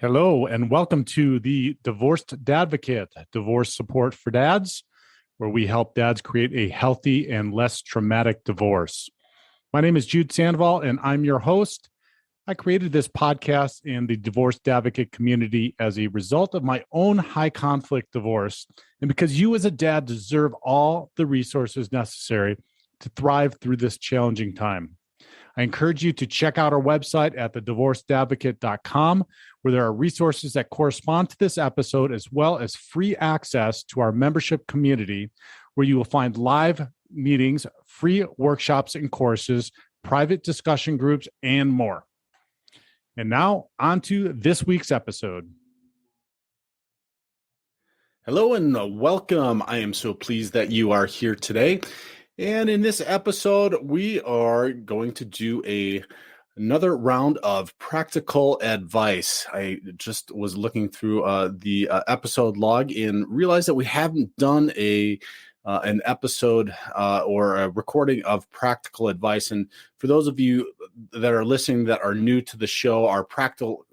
Hello, and welcome to the Divorced Dadvocate, divorce support for dads, where we help dads create a healthy and less traumatic divorce. My name is Jude Sandoval, and I'm your host. I created this podcast in the Divorced Advocate community as a result of my own high conflict divorce, and because you as a dad deserve all the resources necessary to thrive through this challenging time. I encourage you to check out our website at thedivorcedadvocate.com, where there are resources that correspond to this episode, as well as free access to our membership community, where you will find live meetings, free workshops and courses, private discussion groups, and more. And now, on to this week's episode. Hello and welcome. I am so pleased that you are here today. And in this episode, we are going to do another round of practical advice. I just was looking through the episode log and realized that we haven't done an episode or a recording of practical advice. And for those of you that are listening that are new to the show, our practical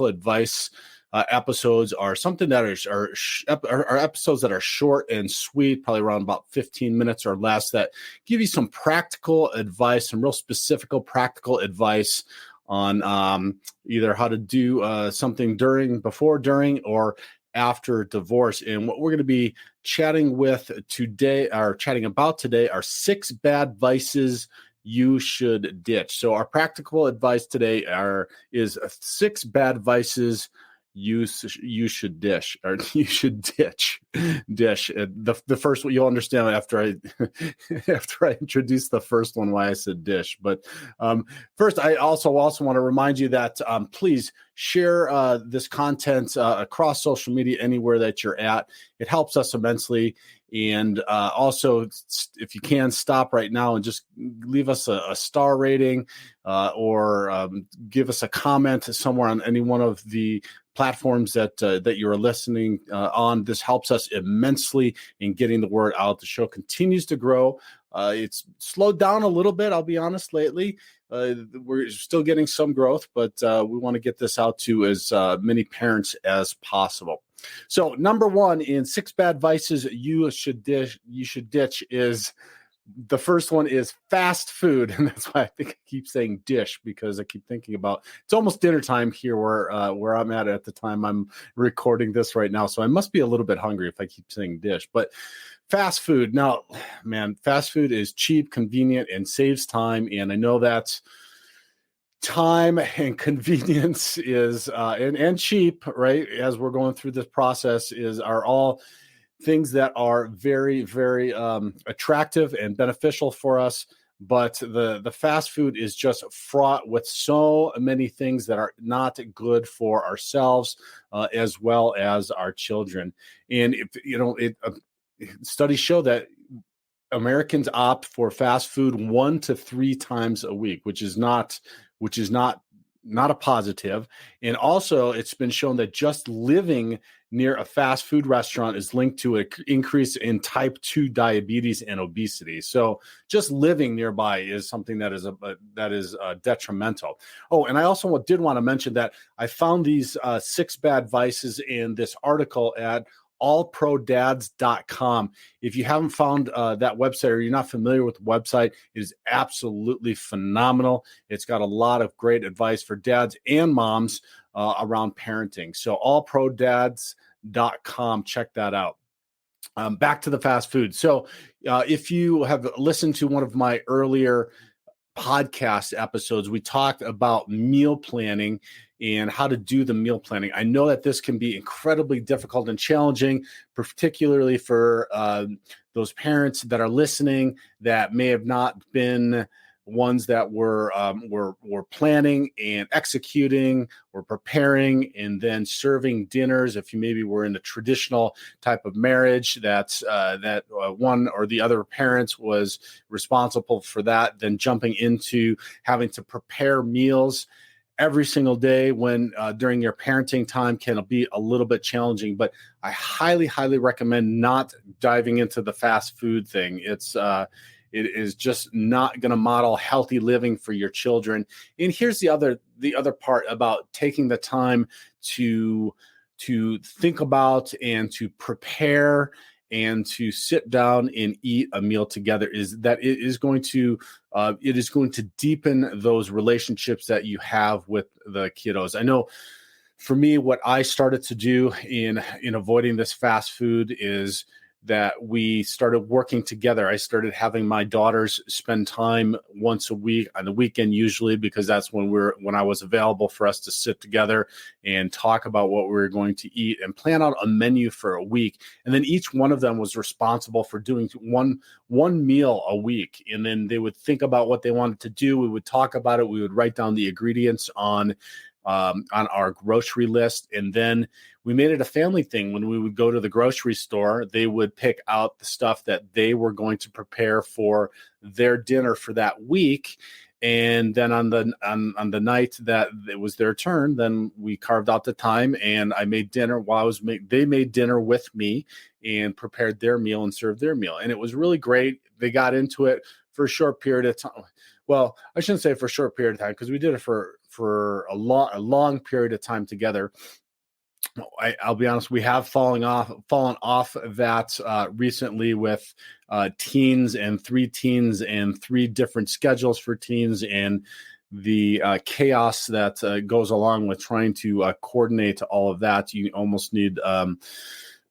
advice episodes are something that are episodes that are short and sweet, probably around about 15 minutes or less, that give you some practical advice, some real specific practical advice on either how to do something before, during, or after divorce. And what we're going to be chatting about today are 6 bad vices you should ditch. So our practical advice today is 6 bad vices you should ditch. The first one you'll understand after I introduce the first one why I said dish. But first, I also want to remind you that please share this content across social media anywhere that you're at. It helps us immensely. And also, if you can, stop right now and just leave us a star rating or give us a comment somewhere on any one of the platforms that you're listening on. This helps us immensely in getting the word out. The show continues to grow. It's slowed down a little bit, I'll be honest, lately. We're still getting some growth, but we want to get this out to as many parents as possible. So number 1 in 6 bad vices you should ditch is, the first one is fast food. And that's why I think I keep saying dish, because I keep thinking about, it's almost dinner time here where I'm at the time I'm recording this right now. So I must be a little bit hungry if I keep saying dish. But fast food. Now, man, fast food is cheap, convenient, and saves time. And I know that's time and convenience is and cheap, right? As we're going through this process are all things that are very, very attractive and beneficial for us. But the fast food is just fraught with so many things that are not good for ourselves as well as our children. And studies show that Americans opt for fast food 1 to 3 times a week, which is not a positive. And also, it's been shown that just living near a fast food restaurant is linked to an increase in type 2 diabetes and obesity. So just living nearby is something that is detrimental. Oh, and I also did want to mention that I found these 6 bad vices in this article at allprodads.com. If you haven't found that website, or you're not familiar with the website, it is absolutely phenomenal. It's got a lot of great advice for dads and moms around parenting. So allprodads.com, check that out. Back to the fast food. So if you have listened to one of my earlier podcast episodes, we talked about meal planning and how to do the meal planning. I know that this can be incredibly difficult and challenging, particularly for those parents that are listening that may have not been ones that were planning and executing or preparing and then serving dinners. If you maybe were in a traditional type of marriage that one or the other parents was responsible for that, then jumping into having to prepare meals every single day when during your parenting time can be a little bit challenging. But I highly, highly recommend not diving into the fast food thing. It is just not going to model healthy living for your children. And here's the other part about taking the time to think about and to prepare and to sit down and eat a meal together, is that it is going to deepen those relationships that you have with the kiddos. I know for me, what I started to do in avoiding this fast food is that we started working together. I started having my daughters spend time once a week on the weekend, usually, because that's when I was available for us to sit together and talk about what we were going to eat and plan out a menu for a week. And then each one of them was responsible for doing one meal a week. And then they would think about what they wanted to do. We would talk about it. We would write down the ingredients on our grocery list. And then we made it a family thing. When we would go to the grocery store, they would pick out the stuff that they were going to prepare for their dinner for that week. And then on the night that it was their turn, then we carved out the time and I made dinner while they made dinner with me and prepared their meal and served their meal. And it was really great. They got into it for a short period of time. Well, I shouldn't say for a short period of time, because we did it for a long period of time together. I'll be honest, we have fallen off that recently with teens and three different schedules for teens, and the chaos that goes along with trying to coordinate all of that. You almost need a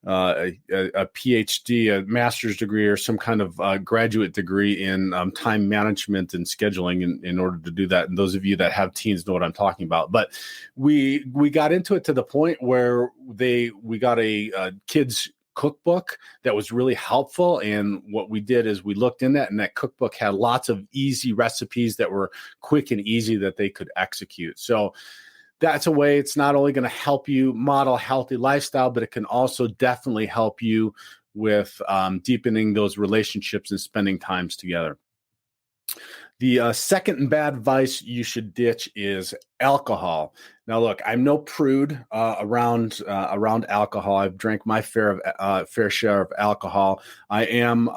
PhD, a master's degree, or some kind of graduate degree in time management and scheduling in order to do that. And those of you that have teens know what I'm talking about. But we got into it to the point where we got a kids cookbook that was really helpful. And what we did is we looked in that, and that cookbook had lots of easy recipes that were quick and easy that they could execute. So that's a way it's not only going to help you model a healthy lifestyle, but it can also definitely help you with deepening those relationships and spending times together. The second bad vice you should ditch is alcohol. Now, look, I'm no prude around alcohol. I've drank my fair share of alcohol. I am,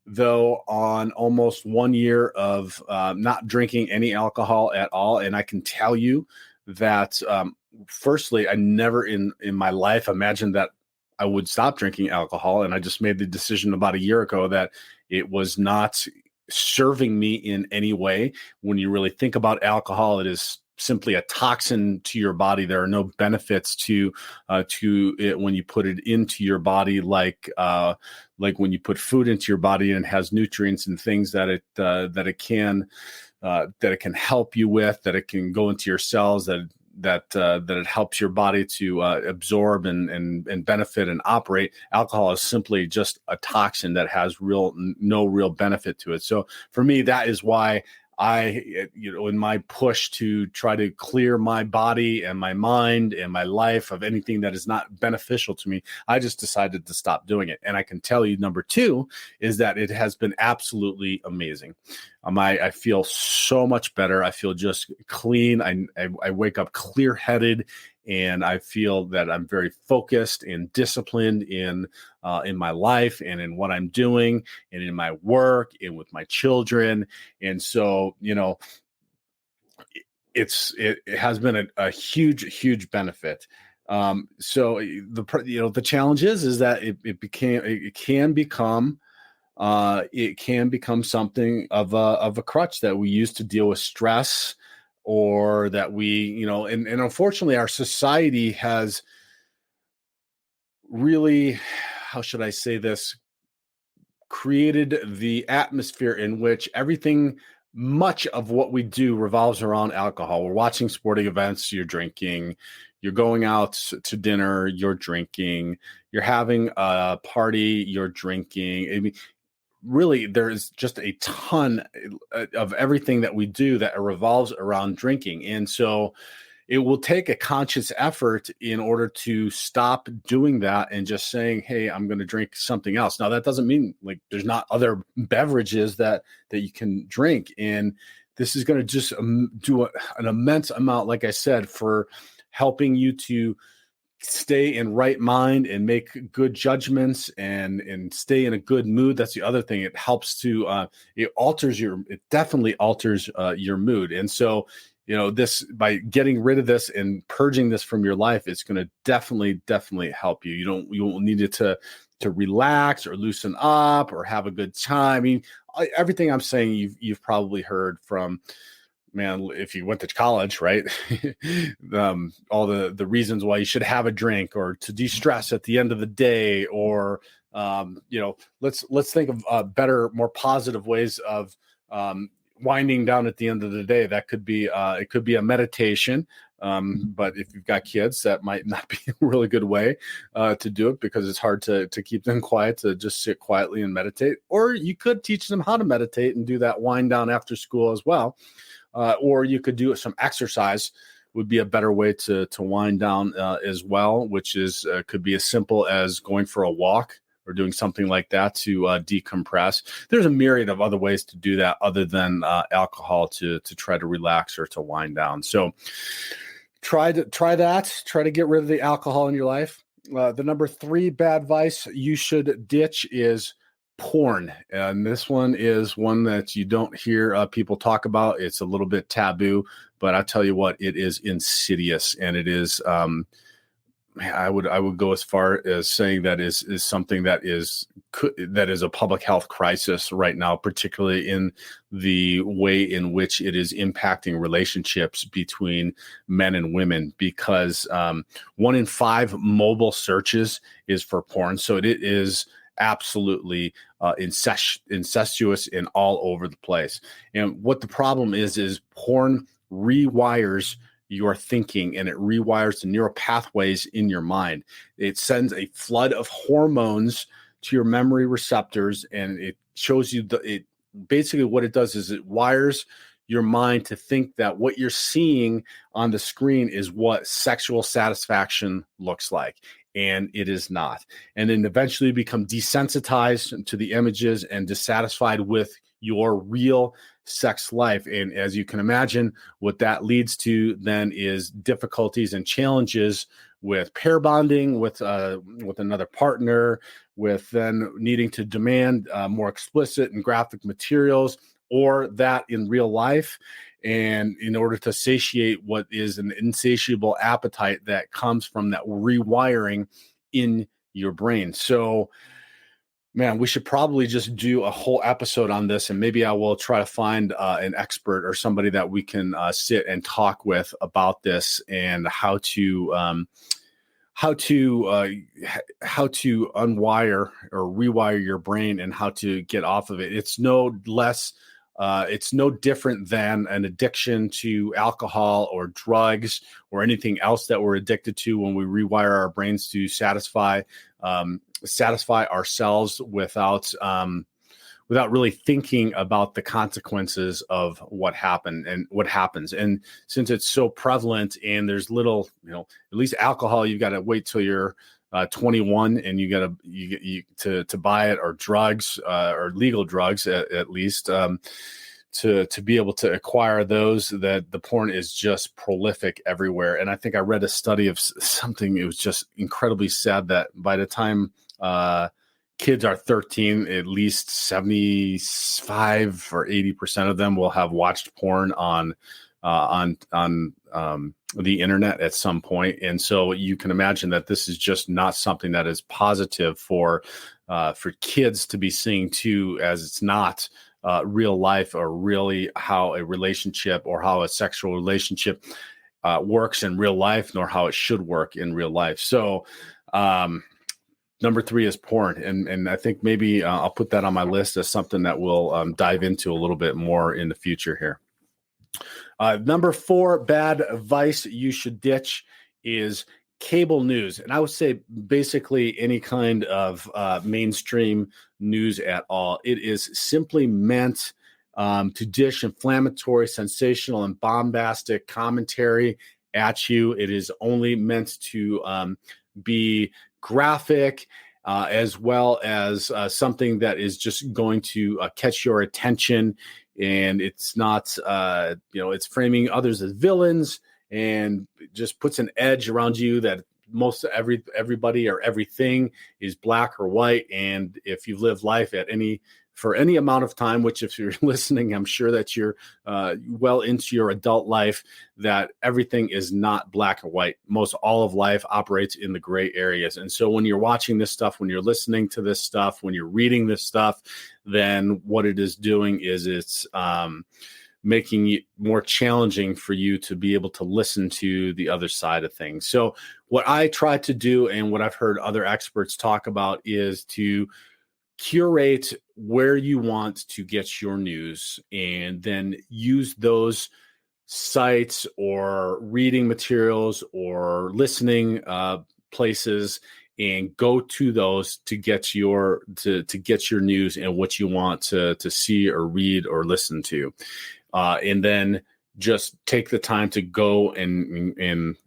though, on almost 1 year of not drinking any alcohol at all, and I can tell you that firstly, I never in my life imagined that I would stop drinking alcohol. And I just made the decision about a year ago that it was not serving me in any way. When you really think about alcohol, it is simply a toxin to your body. There are no benefits to it when you put it into your body, like when you put food into your body and it has nutrients and things that it can help you with, that it can go into your cells, that it helps your body to absorb and benefit and operate. Alcohol is simply just a toxin that has no real benefit to it. So for me, that is why in my push to try to clear my body and my mind and my life of anything that is not beneficial to me, I just decided to stop doing it. And I can tell you, number two is that it has been absolutely amazing. I feel so much better. I feel just clean. I wake up clear-headed, and I feel that I'm very focused and disciplined in my life and in what I'm doing and in my work and with my children. And so, it has been a huge benefit. So the challenge is that it can become something of a crutch that we use to deal with stress, or that we, and unfortunately our society has really, how should I say this, created the atmosphere in which much of what we do revolves around alcohol. We're watching sporting events, you're drinking, you're going out to dinner, you're drinking, you're having a party, you're drinking. I mean, really, there's just a ton of everything that we do that revolves around drinking. And so it will take a conscious effort in order to stop doing that and just saying, hey, I'm going to drink something else. Now, that doesn't mean like there's not other beverages that you can drink. And this is going to just do an immense amount, like I said, for helping you to stay in right mind and make good judgments and stay in a good mood. That's the other thing. It helps to it definitely alters your mood. And so, this, by getting rid of this and purging this from your life, it's going to definitely help you. You won't need it to relax or loosen up or have a good time. I mean, everything I'm saying, you've probably heard from, man, if you went to college, right? All the reasons why you should have a drink, or to de-stress at the end of the day, or let's think of better, more positive ways of winding down at the end of the day. That could be it could be a meditation. But if you've got kids, that might not be a really good way to do it, because it's hard to keep them quiet, to just sit quietly and meditate. Or you could teach them how to meditate and do that wind down after school as well. Or you could do some exercise, would be a better way to wind down as well, which is could be as simple as going for a walk or doing something like that to decompress. There's a myriad of other ways to do that other than alcohol to try to relax or to wind down. So try that. Try to get rid of the alcohol in your life. The number 3 bad vice you should ditch is porn. And this one is one that you don't hear people talk about. It's a little bit taboo, but I tell you what, it is insidious, and it is I would go as far as saying that is something that is a public health crisis right now, particularly in the way in which it is impacting relationships between men and women, because 1 in 5 mobile searches is for porn. So it is absolutely incestuous and all over the place. And what the problem is porn rewires your thinking, and it rewires the neural pathways in your mind. It sends a flood of hormones to your memory receptors, and it shows you basically what it does is it wires your mind to think that what you're seeing on the screen is what sexual satisfaction looks like. And it is not. And then eventually become desensitized to the images and dissatisfied with your real sex life. And as you can imagine, what that leads to then is difficulties and challenges with pair bonding with another partner, with then needing to demand more explicit and graphic materials, or that in real life. And in order to satiate what is an insatiable appetite that comes from that rewiring in your brain. So, man, we should probably just do a whole episode on this, and maybe I will try to find an expert or somebody that we can sit and talk with about this, and how to unwire or rewire your brain and how to get off of it. It's no different than an addiction to alcohol or drugs or anything else that we're addicted to, when we rewire our brains to satisfy ourselves without really thinking about the consequences of what happened and what happens. And since it's so prevalent, and there's little, at least alcohol, you've got to wait till you're 21 and you got to buy it, or drugs, or legal drugs at least, to be able to acquire those, that the porn is just prolific everywhere. And I think I read a study of something, it was just incredibly sad, that by the time kids are 13, at least 75 or 80% of them will have watched porn on the internet at some point. And so you can imagine that this is just not something that is positive for kids to be seeing too, as it's not real life, or really how a relationship or how a sexual relationship works in real life, nor how it should work in real life. So number 3 is porn. And I think maybe I'll put that on my list as something that we'll dive into a little bit more in the future here. Number 4 bad vice you should ditch is cable news. And I would say basically any kind of mainstream news at all. It is simply meant to dish inflammatory, sensational, and bombastic commentary at you. It is only meant to be graphic, as well as something that is just going to catch your attention. And it's not, it's framing others as villains, and just puts an edge around you that everybody or everything is black or white. And if you've lived life for any amount of time, which if you're listening, I'm sure that you're well into your adult life, that everything is not black or white. Most all of life operates in the gray areas. And so when you're watching this stuff, when you're listening to this stuff, when you're reading this stuff, then what it is doing is it's making it more challenging for you to be able to listen to the other side of things. So what I try to do, and what I've heard other experts talk about, is to curate where you want to get your news and then use those sites or reading materials or listening places and go to those to get your to get your news and what you want to see or read or listen to, and then just take the time to go and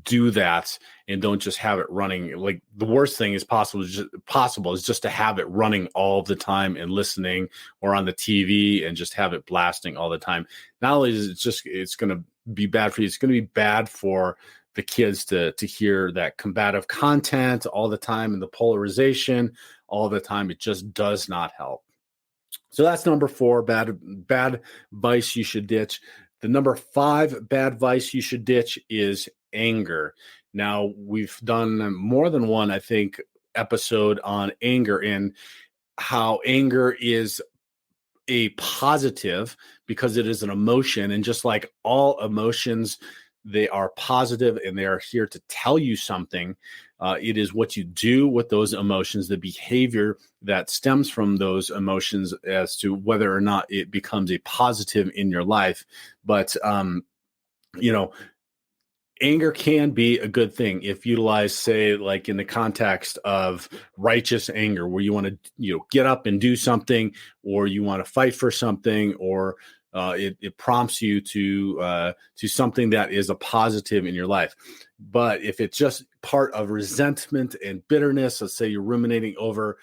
do that, and don't just have it running. Like, the worst thing is possible is just to have it running all the time and listening, or on the TV and just have it blasting all the time. Not only is it's going to be bad for you, it's going to be bad for the kids to hear that combative content all the time and the polarization all the time. It just does not help. So that's number 4, bad vice you should ditch. The number 5 bad vice you should ditch is anger. Now, we've done more than one, I think, episode on anger and how anger is a positive because it is an emotion. And just like all emotions, they are positive and they are here to tell you something. It is what you do with those emotions, the behavior that stems from those emotions, as to whether or not it becomes a positive in your life. But, anger can be a good thing if utilized, say, like in the context of righteous anger, where you want to, get up and do something, or you want to fight for something, or it prompts you to something that is a positive in your life. But if it's just part of resentment and bitterness, let's say you're ruminating over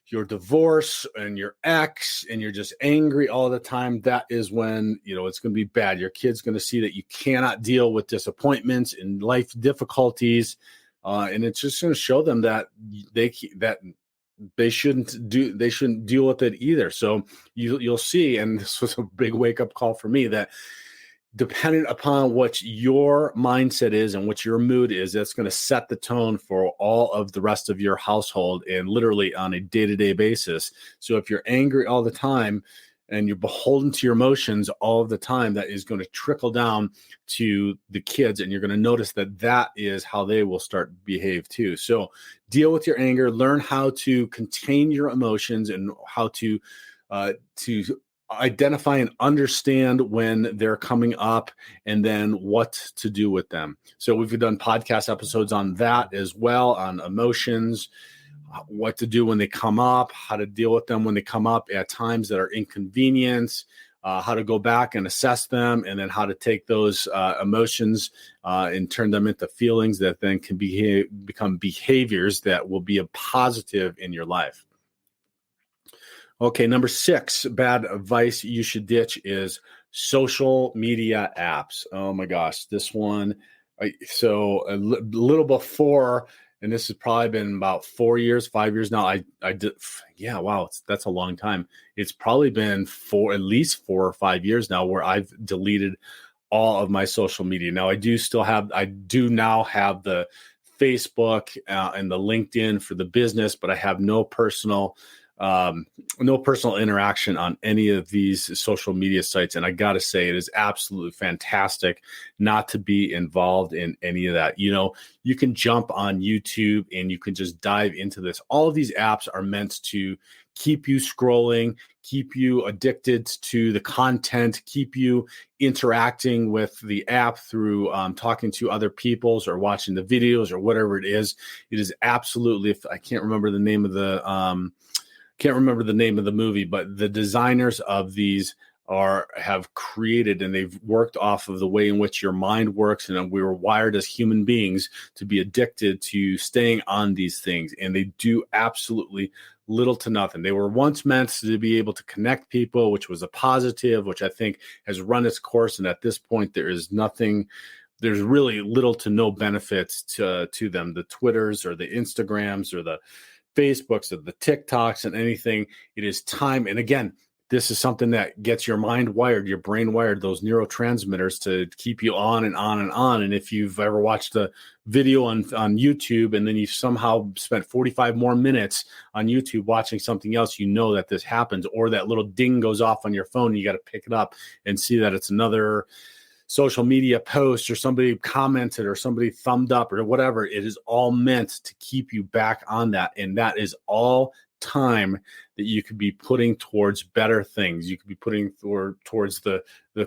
your divorce and your ex and you're just angry all the time, that is when, it's going to be bad. Your kid's going to see that you cannot deal with disappointments and life difficulties. And it's just going to show them that they shouldn't deal with it either. So you'll see, and this was a big wake up call for me, that depending upon what your mindset is and what your mood is, that's going to set the tone for all of the rest of your household, and literally on a day-to-day basis. So if you're angry all the time and you're beholden to your emotions all of the time, that is going to trickle down to the kids, and you're going to notice that is how they will start to behave too. So deal with your anger, learn how to contain your emotions, and how to identify and understand when they're coming up, and then what to do with them. So we've done podcast episodes on that as well, on emotions, what to do when they come up, how to deal with them when they come up at times that are inconvenience, how to go back and assess them, and then how to take those emotions and turn them into feelings that then can become behaviors that will be a positive in your life. Okay, number 6 bad advice you should ditch is social media apps. Oh my gosh, this one. So a little before, and this has probably been about 5 years now. I did, yeah, wow, that's a long time. It's probably been at least 4 or 5 years now where I've deleted all of my social media. Now I do now have the Facebook and the LinkedIn for the business, but I have no personal interaction on any of these social media sites. And I got to say, it is absolutely fantastic not to be involved in any of that. You can jump on YouTube and you can just dive into this. All of these apps are meant to keep you scrolling, keep you addicted to the content, keep you interacting with the app through talking to other people's or watching the videos or whatever it is. It is absolutely, I can't remember the name of the movie, but the designers of these have created, and they've worked off of the way in which your mind works. And we were wired as human beings to be addicted to staying on these things. And they do absolutely little to nothing. They were once meant to be able to connect people, which was a positive, which I think has run its course. And at this point, there is nothing there's really little to no benefits to them. The Twitters or the Instagrams or the Facebooks or the TikToks and anything. It is time. And again, this is something that gets your mind wired, your brain wired, those neurotransmitters to keep you on and on and on. And if you've ever watched a video on YouTube and then you somehow spent 45 more minutes on YouTube watching something else, you know that this happens, or that little ding goes off on your phone. You got to pick it up and see that it's another social media post, or somebody commented, or somebody thumbed up, or whatever. It is all meant to keep you back on that. And that is all time that you could be putting towards better things. You could be putting towards the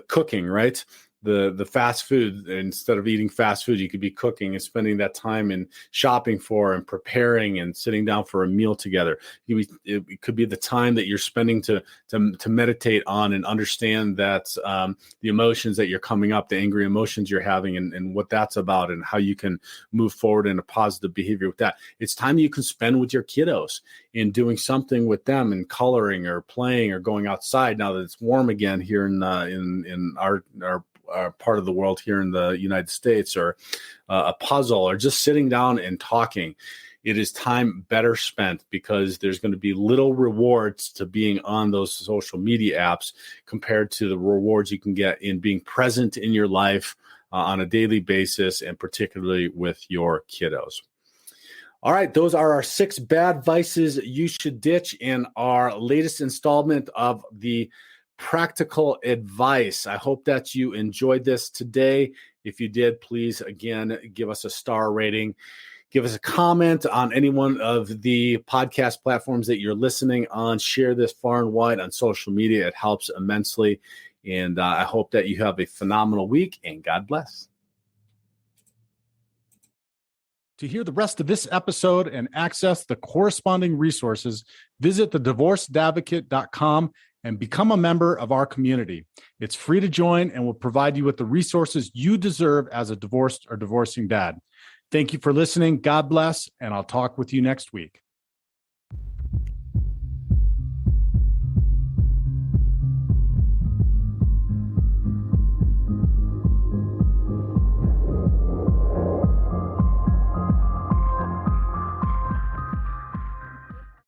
cooking, right? The fast food. Instead of eating fast food, you could be cooking and spending that time in shopping for and preparing and sitting down for a meal together. It could be the time that you're spending to meditate on and understand that the emotions that you're coming up, the angry emotions you're having, and what that's about, and how you can move forward in a positive behavior with that. It's time you can spend with your kiddos in doing something with them, and coloring or playing or going outside now that it's warm again here in our part of the world here in the United States, or a puzzle, or just sitting down and talking. It is time better spent, because there's going to be little rewards to being on those social media apps compared to the rewards you can get in being present in your life on a daily basis, and particularly with your kiddos. All right, those are our 6 bad vices you should ditch in our latest installment of the practical advice. I hope that you enjoyed this today. If you did, please, again, give us a star rating. Give us a comment on any one of the podcast platforms that you're listening on. Share this far and wide on social media. It helps immensely. And I hope that you have a phenomenal week, and God bless. To hear the rest of this episode and access the corresponding resources, visit thedivorcedadvocate.com and become a member of our community. It's free to join and will provide you with the resources you deserve as a divorced or divorcing dad. Thank you for listening. God bless, and I'll talk with you next week.